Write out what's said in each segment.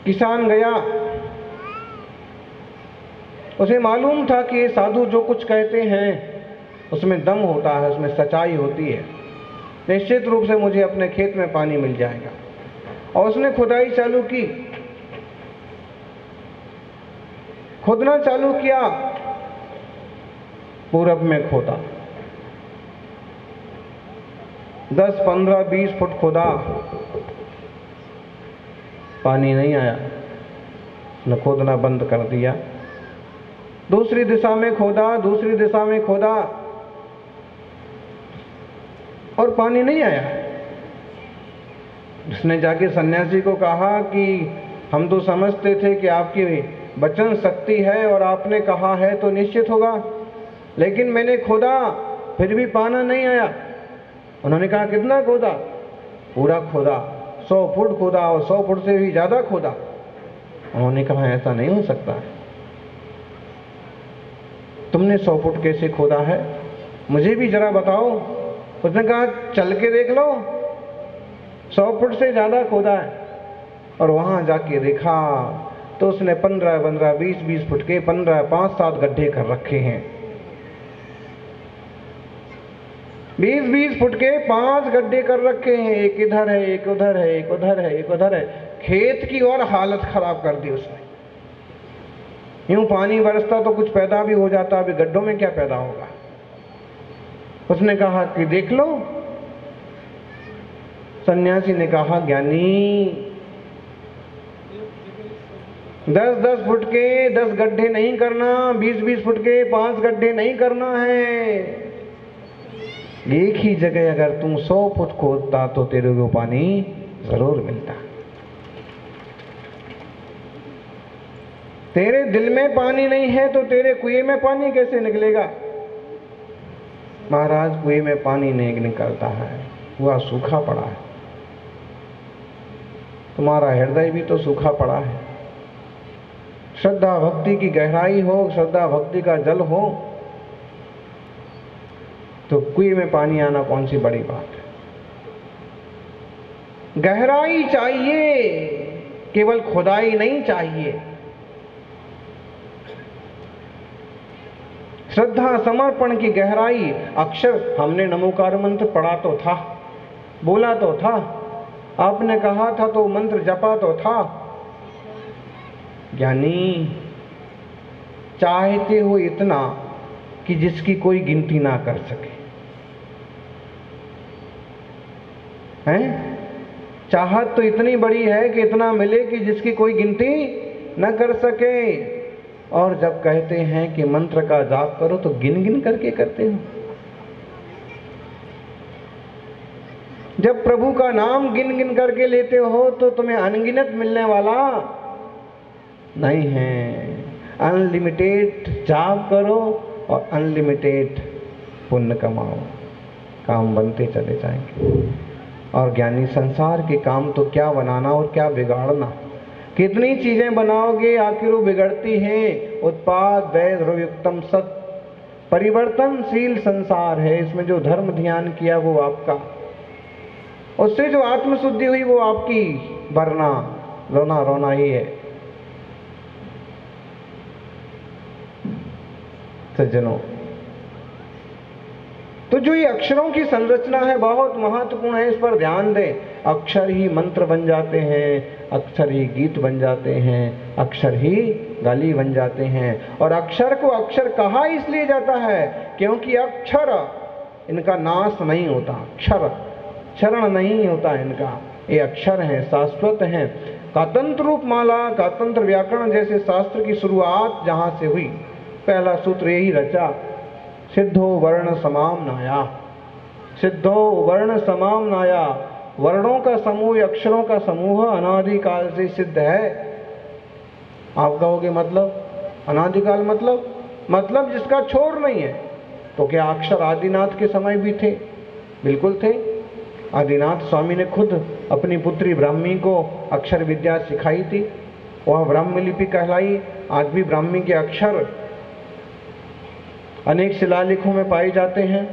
किसान गया, उसे मालूम था कि ये साधु जो कुछ कहते हैं उसमें दम होता है, उसमें सच्चाई होती है, निश्चित रूप से मुझे अपने खेत में पानी मिल जाएगा। और उसने खुदाई चालू की, खोदना चालू किया, पूरब में खोदा, 10, 15, 20 फुट खोदा, पानी नहीं आया। उसने खोदना बंद कर दिया। दूसरी दिशा में खोदा, दूसरी दिशा में खोदा और पानी नहीं आया। उसने जाके सन्यासी को कहा कि हम तो समझते थे कि आपकी वचन शक्ति है और आपने कहा है तो निश्चित होगा, लेकिन मैंने खोदा फिर भी पाना नहीं आया। उन्होंने कहा कितना खोदा? पूरा खोदा, 100 फुट खोदा और 100 फुट से भी ज्यादा खोदा। उन्होंने कहा ऐसा नहीं हो सकता है, तुमने 100 फुट कैसे खोदा है, मुझे भी जरा बताओ। उसने कहा चल के देख लो, 100 फुट से ज्यादा खोदा है। और वहां जाके देखा तो उसने 15, 15, 20, 20 फुट के 15, 5, 7 गड्ढे कर रखे हैं। 20, 20 फुट के 5 गड्ढे कर रखे हैं, एक इधर है, एक उधर है, एक उधर है, एक उधर है। खेत की और हालत खराब कर दी उसने। यूं पानी बरसता तो कुछ पैदा भी हो जाता, अभी गड्ढों में क्या पैदा होगा। उसने कहा कि देख लो। सन्यासी ने कहा ज्ञानी, 10-10 फुट के 10 गड्ढे नहीं करना, 20-20 फुट के 5 गड्ढे नहीं करना है। एक ही जगह अगर तुम 100 फुट खोदता तो तेरे को पानी जरूर मिलता। तेरे दिल में पानी नहीं है तो तेरे कुएं में पानी कैसे निकलेगा? महाराज, कुएं में पानी नहीं निकलता है, वह सूखा पड़ा है। तुम्हारा हृदय भी तो सूखा पड़ा है। श्रद्धा भक्ति की गहराई हो, श्रद्धा भक्ति का जल हो तो कुएं में पानी आना कौन सी बड़ी बात है। गहराई चाहिए, केवल खुदाई नहीं चाहिए। श्रद्धा समर्पण की गहराई। अक्षर हमने नमोकार मंत्र पढ़ा तो था, बोला तो था, आपने कहा था तो मंत्र जपा तो था। ज्ञानी, चाहते हो इतना कि जिसकी कोई गिनती ना कर सके, हैं? चाहत तो इतनी बड़ी है कि इतना मिले कि जिसकी कोई गिनती न कर सके। और जब कहते हैं कि मंत्र का जाप करो तो गिन गिन करके करते हो। जब प्रभु का नाम गिन गिन करके लेते हो तो तुम्हें अनगिनत मिलने वाला नहीं है। अनलिमिटेड जाप करो और अनलिमिटेड पुण्य कमाओ, काम बनते चले जाएंगे। और ज्ञानी, संसार के काम तो क्या बनाना और क्या बिगाड़ना। कितनी चीजें बनाओगे आखिर वो बिगड़ती हैं। उत्पाद व्यय ध्रुवयुक्तम सत, परिवर्तनशील संसार है। इसमें जो धर्म ध्यान किया वो आपका, उससे जो आत्मशुद्धि हुई वो आपकी, वरना रोना रोना ही है। सज्जनों, तो जो ये अक्षरों की संरचना है बहुत महत्वपूर्ण है, इस पर ध्यान दें। अक्षर ही मंत्र बन जाते हैं, अक्षर ही गीत बन जाते हैं, अक्षर ही गाली बन जाते हैं। और अक्षर को अक्षर कहा इसलिए जाता है क्योंकि अक्षर इनका नाश नहीं होता, अक्षर क्षरण नहीं होता इनका। ये अक्षर हैं, शाश्वत हैं। कातंत्र रूप माला, कातंत्र व्याकरण जैसे शास्त्र की शुरुआत जहां से हुई, पहला सूत्र यही रचा, सिद्धो वर्ण समाम नाया। सिद्धो वर्ण समाम नाया, वर्णों का समूह, अक्षरों का समूह अनादिकाल से सिद्ध है। आप कहोगे मतलब अनादिकाल मतलब जिसका छोर नहीं है। तो क्या अक्षर आदिनाथ के समय भी थे? बिल्कुल थे। आदिनाथ स्वामी ने खुद अपनी पुत्री ब्राह्मी को अक्षर विद्या सिखाई थी, वह ब्राह्मी लिपि कहलाई। आज भी ब्राह्मी के अक्षर अनेक शिलालेखों में पाए जाते हैं।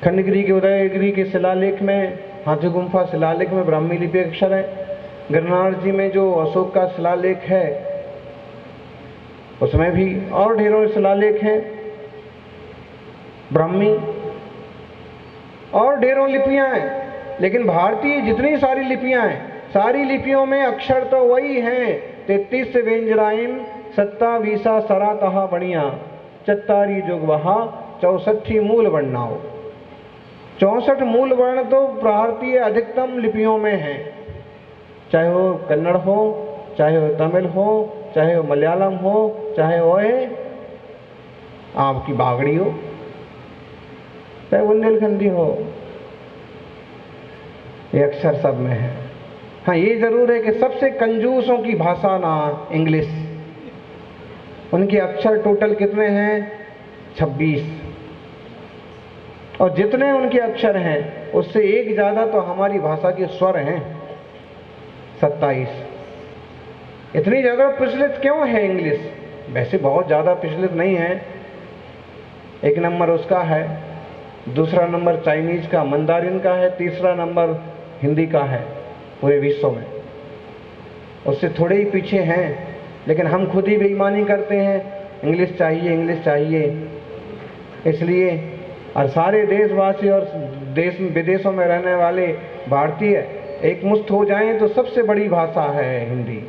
खंडगिरी के उदयगिरी के शिलालेख में, हाथी गुम्फा शिलालेख में ब्राह्मी लिपि अक्षर है। गिरनार जी में जो अशोक का शिलालेख है उसमें भी, और ढेरों शिलालेख हैं ब्राह्मी, और ढेरों लिपियां हैं। लेकिन भारतीय जितनी सारी लिपियां हैं, सारी लिपियों में अक्षर तो वही हैं। 33 व्यंजनाइम 27 सरा कहा बढ़िया, 44 जोग वहा 64 मूल वर्णाओ। 64 मूल वर्ण तो भारतीय अधिकतम लिपियों में हैं, चाहे वो कन्नड़ हो, चाहे वो तमिल हो, चाहे वो मलयालम हो, चाहे वो आपकी बागड़ी हो, चाहे बुंदेलखंडी हो, ये अक्षर सब में है। हाँ, ये जरूर है कि सबसे कंजूसों की भाषा ना इंग्लिश। उनके अक्षर टोटल कितने हैं? 26। और जितने उनके अक्षर हैं उससे एक ज्यादा तो हमारी भाषा के स्वर हैं, 27। इतनी ज्यादा प्रचलित क्यों है इंग्लिश? वैसे बहुत ज्यादा प्रचलित नहीं है। एक नंबर उसका है, दूसरा नंबर चाइनीज का, मंदारिन का है, तीसरा नंबर हिंदी का है पूरे विश्व में। उससे थोड़े ही पीछे हैं, लेकिन हम खुद ही बेईमानी करते हैं, इंग्लिश चाहिए, इंग्लिश चाहिए। इसलिए और सारे देशवासी और देश विदेशों में रहने वाले भारतीय एक मुश्त हो जाएं तो सबसे बड़ी भाषा है हिंदी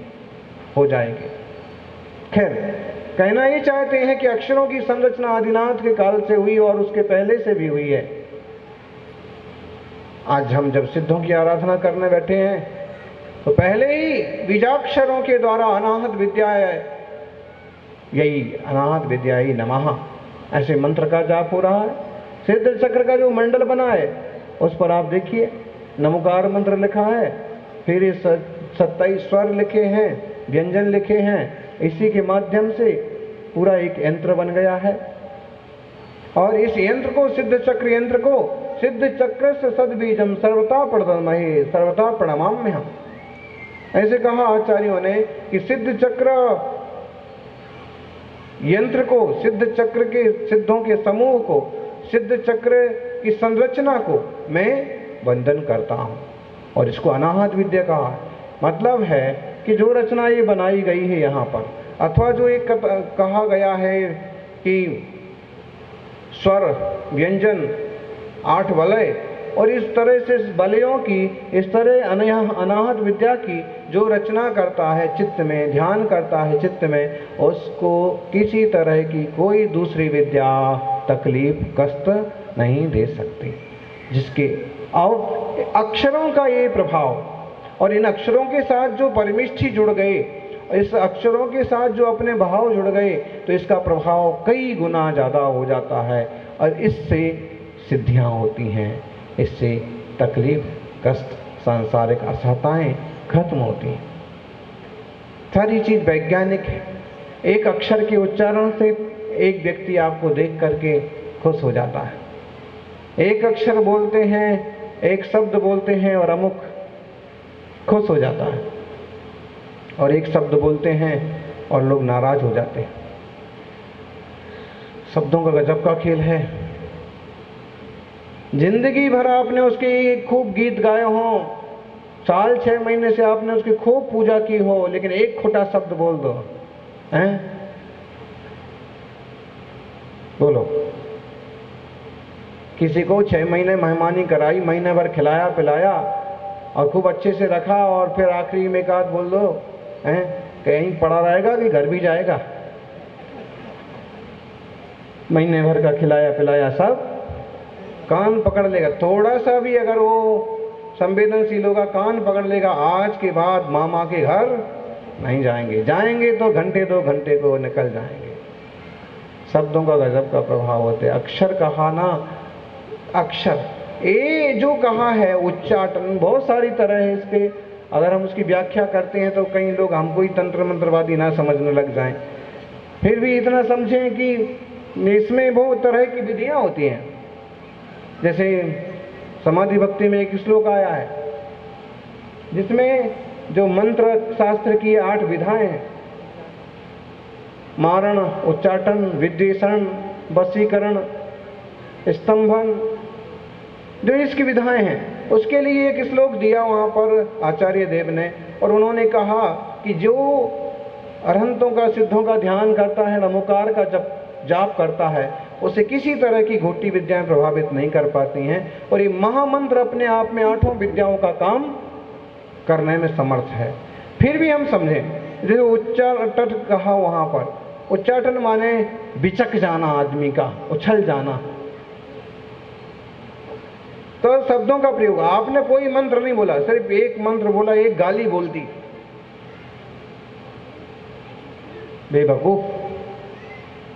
हो जाएगी। खैर, कहना ये चाहते हैं कि अक्षरों की संरचना आदिनाथ के काल से हुई और उसके पहले से भी हुई है। आज हम जब सिद्धों की आराधना करने बैठे हैं तो पहले ही बीजाक्षरों के द्वारा अनाहत विद्याय, यही अनाहत विद्याय नमः ऐसे मंत्र का जाप हो रहा है। सिद्ध चक्र का जो मंडल बना है उस पर आप देखिए नमोकार मंत्र लिखा है, फिर इस 27 स्वर लिखे हैं, व्यंजन लिखे हैं। इसी के माध्यम से पूरा एक यंत्र बन गया है। और इस यंत्र को, सिद्ध चक्र यंत्र को, सिद्ध चक्र से सद्बीजम सर्वता प्रणमहे सर्वता प्रणमाम्य हम, ऐसे कहा आचार्यों ने कि सिद्ध चक्र यंत्र को, सिद्ध चक्र के सिद्धों के समूह को, सिद्ध चक्र की संरचना को मैं वंदन करता हूं। और इसको अनाहत विद्या कहा। मतलब है कि जो रचना ये बनाई गई है यहाँ पर, अथवा जो एक कहा गया है कि स्वर, व्यंजन, 8 वलय, और इस तरह से वलयों की, इस तरह अनाहत विद्या की जो रचना करता है चित्त में, ध्यान करता है चित्त में, उसको किसी तरह की कोई दूसरी विद्या तकलीफ कष्ट नहीं दे सकती। जिसके अक्षरों का ये प्रभाव, और इन अक्षरों के साथ जो परमिष्ठी जुड़ गए, इस अक्षरों के साथ जो अपने भाव जुड़ गए, तो इसका प्रभाव कई गुना ज़्यादा हो जाता है और इससे सिद्धियां होती हैं, इससे तकलीफ कष्ट सांसारिक असहताएं खत्म होती हैं। सारी चीज़ वैज्ञानिक है। एक अक्षर के उच्चारण से एक व्यक्ति आपको देख करके खुश हो जाता है। एक अक्षर बोलते हैं, एक शब्द बोलते हैं और अमुक खुश हो जाता है, और एक शब्द बोलते हैं और लोग नाराज हो जाते हैं। शब्दों का गजब का खेल है। जिंदगी भर आपने उसके खूब गीत गाए हों, साल 6 महीने से आपने उसकी खूब पूजा की हो, लेकिन एक खोटा शब्द बोल दो, हैं? बोलो। किसी को 6 महीने मेहमानी कराई, महीने भर खिलाया पिलाया और खूब अच्छे से रखा, और फिर आखिरी में एक आध बोल दो, हैं? कहीं पड़ा रहेगा कि घर भी जाएगा? महीने भर का खिलाया पिलाया सब कान पकड़ लेगा। थोड़ा सा भी अगर वो संवेदनशील होगा, कान पकड़ लेगा, आज के बाद मामा के घर नहीं जाएंगे, जाएंगे तो घंटे 2 घंटे को निकल जाएंगे। शब्दों का गजब का प्रभाव होता है। अक्षर कहा ना, अक्षर ये जो कहा है, उच्चाटन बहुत सारी तरह है इसके। अगर हम उसकी व्याख्या करते हैं तो कई लोग हमको ही तंत्र मंत्रवादी ना समझने लग जाएं। फिर भी इतना समझें कि इसमें बहुत तरह की विधियां होती हैं। जैसे समाधि भक्ति में एक श्लोक आया है जिसमें जो मंत्र शास्त्र की 8 विधाएं हैं, मारण, उच्चाटन, विद्वेषण, वशीकरण, स्तंभन, जो इसकी विधाएं हैं, उसके लिए एक श्लोक दिया वहाँ पर आचार्य देव ने, और उन्होंने कहा कि जो अरहंतों का, सिद्धों का ध्यान करता है, नमोकार का जाप करता है, उसे किसी तरह की घोटी विद्याएं प्रभावित नहीं कर पाती हैं, और ये महामंत्र अपने आप में 8 विद्याओं का काम करने में समर्थ है। फिर भी हम समझें, जो उच्चाटन कहा वहाँ पर, उच्चाटन माने बिचक जाना, आदमी का उछल जाना। तो शब्दों का प्रयोग, आपने कोई मंत्र नहीं बोला, सिर्फ एक मंत्र बोला, एक गाली बोल दी, बेवकूफ,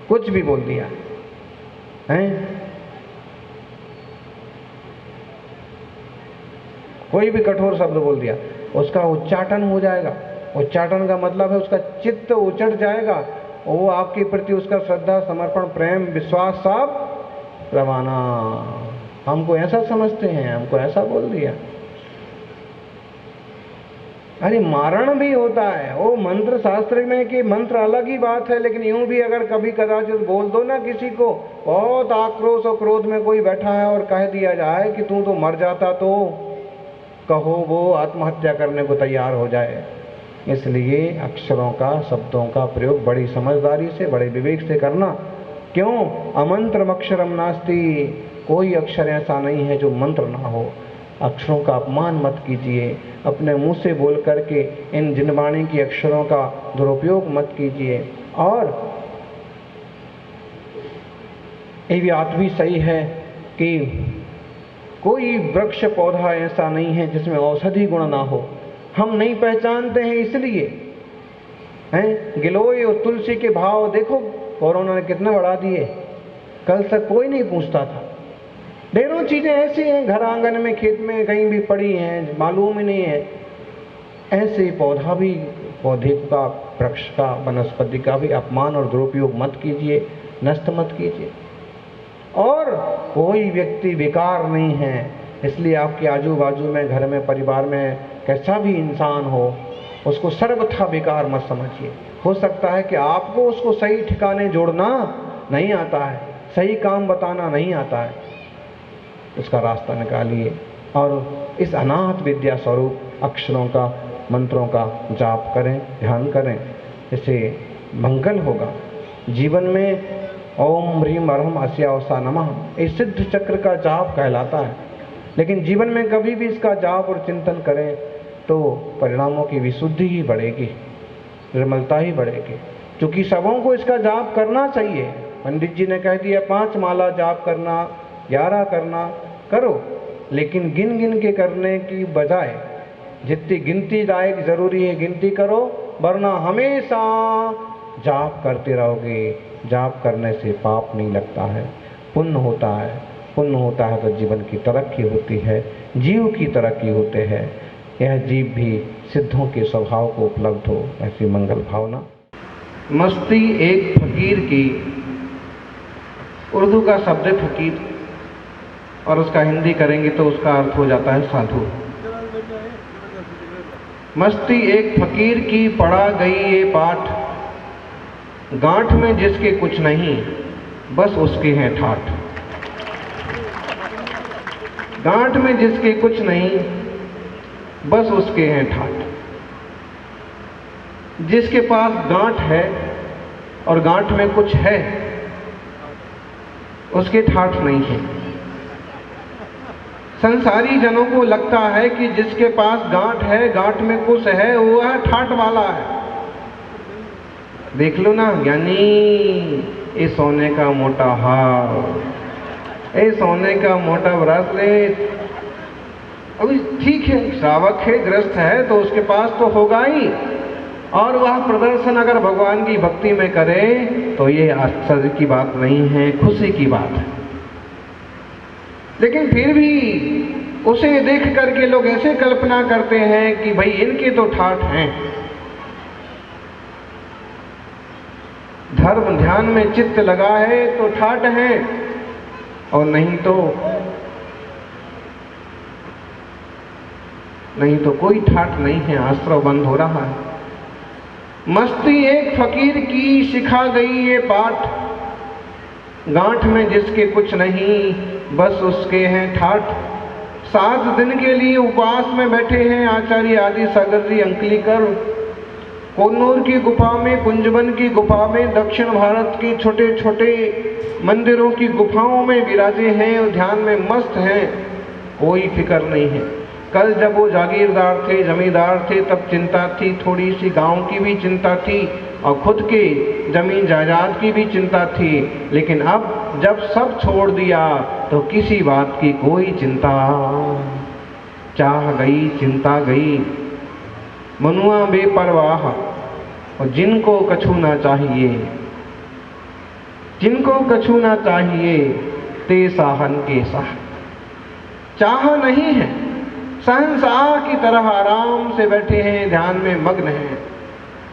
कुछ भी बोल दिया है, कोई भी कठोर शब्द बोल दिया, उसका उच्चाटन हो जाएगा। उच्चाटन का मतलब है उसका चित्त उचट जाएगा, वो आपके प्रति उसका श्रद्धा, समर्पण, प्रेम, विश्वास सब रवाना। हमको ऐसा समझते हैं, हमको ऐसा बोल दिया। अरे मारण भी होता है, वो मंत्र शास्त्र में कि मंत्र अलग ही बात है, लेकिन यूं भी अगर कभी कदाचित बोल दो ना किसी को, बहुत आक्रोश और क्रोध में कोई बैठा है और कह दिया जाए कि तू तो मर जाता, तो कहो वो आत्महत्या करने को तैयार हो जाए। इसलिए अक्षरों का, शब्दों का प्रयोग बड़ी समझदारी से, बड़े विवेक से करना। क्यों? अमंत्रम अक्षरम नास्ति, कोई अक्षर ऐसा नहीं है जो मंत्र ना हो। अक्षरों का अपमान मत कीजिए, अपने मुंह से बोल करके इन जिनवाणी की अक्षरों का दुरुपयोग मत कीजिए। और ये बात भी सही है कि कोई वृक्ष पौधा ऐसा नहीं है जिसमें औषधि गुण ना हो। हम नहीं पहचानते हैं इसलिए हैं। गिलोय और तुलसी के भाव देखो, कोरोना ने कितने बढ़ा दिए, कल तक कोई नहीं पूछता था। ढेरों चीजें ऐसी हैं घर आंगन में, खेत में कहीं भी पड़ी हैं, मालूम ही नहीं है। ऐसे पौधा भी, पौधे का, वृक्ष का, वनस्पति का भी अपमान और दुरुपयोग मत कीजिए, नष्ट मत कीजिए। और कोई व्यक्ति बेकार नहीं है, इसलिए आपके आजू बाजू में, घर में, परिवार में कैसा भी इंसान हो, उसको सर्वथा बेकार मत समझिए। हो सकता है कि आपको उसको सही ठिकाने जोड़ना नहीं आता है, सही काम बताना नहीं आता है, उसका रास्ता निकालिए और इस अनाथ विद्या स्वरूप अक्षरों का, मंत्रों का जाप करें, ध्यान करें। इससे मंगल होगा जीवन में। ओम ह्रीम अरहम अस्यावसा नमः, इस सिद्ध चक्र का जाप कहलाता है। लेकिन जीवन में कभी भी इसका जाप और चिंतन करें तो परिणामों की विशुद्धि ही बढ़ेगी, निर्मलता ही बढ़ेगी। क्योंकि सबों को इसका जाप करना चाहिए। पंडित जी ने कह दिया 5 माला जाप करना, 11 करना, करो, लेकिन गिन गिन के करने की बजाय जितनी गिनती लायक जरूरी है गिनती करो, वरना हमेशा जाप करते रहोगे। जाप करने से पाप नहीं लगता है, पुण्य होता है। पुण्य होता है तो जीवन की तरक्की होती है, जीव की तरक्की होते हैं। यह जीव भी सिद्धों के स्वभाव को उपलब्ध हो, ऐसी मंगल भावना। मस्ती एक फकीर की, उर्दू का शब्द है फकीर, और उसका हिंदी करेंगे तो उसका अर्थ हो जाता है साधु। मस्ती एक फकीर की पढ़ा गई ये पाठ, गांठ में जिसके कुछ नहीं, बस उसके हैं ठाठ। गांठ में जिसके कुछ नहीं, बस उसके हैं ठाठ। जिसके पास गांठ है और गांठ में कुछ है, उसके ठाठ नहीं है। संसारी जनों को लगता है कि जिसके पास गांठ है, गांठ में कुछ है, वो है ठाठ वाला है। देख लो ना, यानी ये सोने का मोटा हार, ये सोने का मोटा ब्रेसलेट। अभी ठीक है, श्रावक है, ग्रस्त है, तो उसके पास तो होगा ही, और वह प्रदर्शन अगर भगवान की भक्ति में करे तो ये आश्चर्य की बात नहीं है, खुशी की बात है। लेकिन फिर भी उसे देख करके लोग ऐसे कल्पना करते हैं कि भाई इनके तो ठाठ हैं। धर्म ध्यान में चित्त लगा है तो ठाठ है, और नहीं तो कोई ठाठ नहीं है, आश्रव बंद हो रहा है। मस्ती एक फकीर की सिखा गई ये पाठ, गांठ में जिसके कुछ नहीं, बस उसके हैं ठाठ। 7 दिन के लिए उपवास में बैठे हैं आचार्य आदि सागर जी अंकलीकर। कोन्नूर की गुफा में, कुंजबन की गुफा में, दक्षिण भारत के छोटे छोटे मंदिरों की गुफाओं में विराजे हैं और ध्यान में मस्त हैं, कोई फिक्र नहीं है। कल जब वो जागीरदार थे, जमींदार थे, तब चिंता थी, थोड़ी सी गांव की भी चिंता थी और खुद के जमीन जायदाद की भी चिंता थी। लेकिन अब जब सब छोड़ दिया तो किसी बात की कोई चिंता, चाह गई, चिंता गई। मनुआ बेपरवाह और जिनको कछु ना चाहिए, जिनको कछु ना चाहिए ते साहन के साह। चाह नहीं है, शहंशाह की तरह आराम से बैठे हैं, ध्यान में मग्न हैं।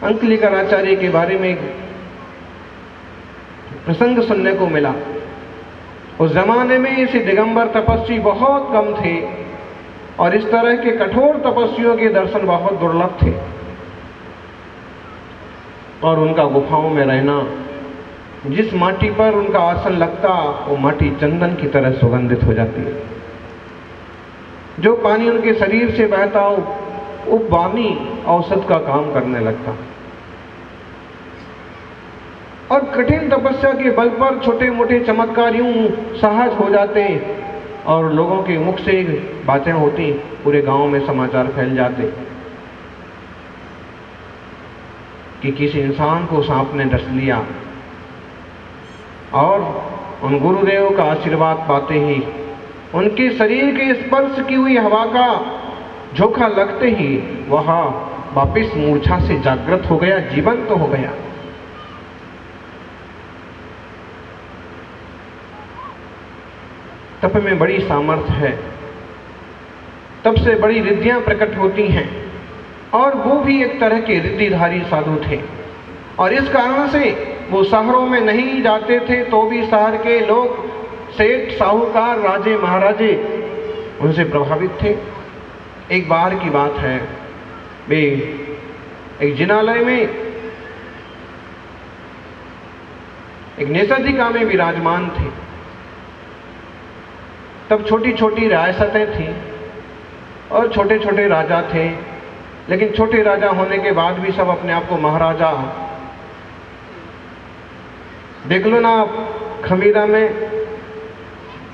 अंकलीकर आचार्य के बारे में एक प्रसंग सुनने को मिला। उस जमाने में ऐसे दिगंबर तपस्वी बहुत कम थे और इस तरह के कठोर तपस्वियों के दर्शन बहुत दुर्लभ थे। और उनका गुफाओं में रहना, जिस माटी पर उनका आसन लगता वो माटी चंदन की तरह सुगंधित हो जाती है। जो पानी उनके शरीर से बहता वो वामी औषध का काम करने लगता। और कठिन तपस्या के बल पर छोटे मोटे चमत्कार यूं सहज हो जाते और लोगों के मुख से बातें होती, पूरे गांव में समाचार फैल जाते कि किसी इंसान को सांप ने डस लिया। और उन गुरुदेव का आशीर्वाद पाते ही, उनके शरीर के स्पर्श की हुई हवा का झोंका लगते ही वह वापिस मूर्छा से जागृत हो गया, जीवंत तो हो गया। तप में बड़ी सामर्थ्य है, तप से बड़ी रिद्धियां प्रकट होती हैं। और वो भी एक तरह के रिद्धिधारी साधु थे और इस कारण से वो शहरों में नहीं जाते थे तो भी शहर के लोग, सेठ, साहूकार, राजे, महाराजे उनसे प्रभावित थे। एक बार की बात है, वे एक जिनालय में एक नेसर्जिका में विराजमान थे। तब छोटी छोटी रियासतें थीं और छोटे छोटे राजा थे, लेकिन छोटे राजा होने के बाद भी सब अपने आप को महाराजा। देख लो ना आप, खमीरा में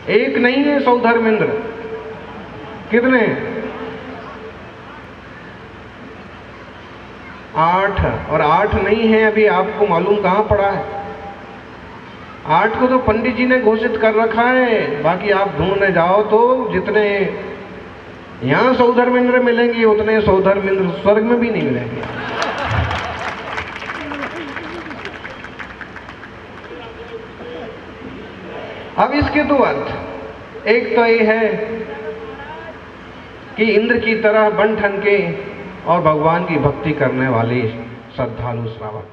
एक नहीं है, 100 धर्मेंद्र। कितने? 8। और 8 नहीं है अभी, आपको मालूम कहां पड़ा है? 8 को तो पंडित जी ने घोषित कर रखा है, बाकी आप ढूंढने जाओ तो जितने यहां 100 धर्मेंद्र मिलेंगे उतने 100 धर्मेंद्र स्वर्ग में भी नहीं मिलेंगे। अब इसके दो अर्थ, एक तो ये है कि इंद्र की तरह बन ठन के और भगवान की भक्ति करने वाले श्रद्धालु श्रावक।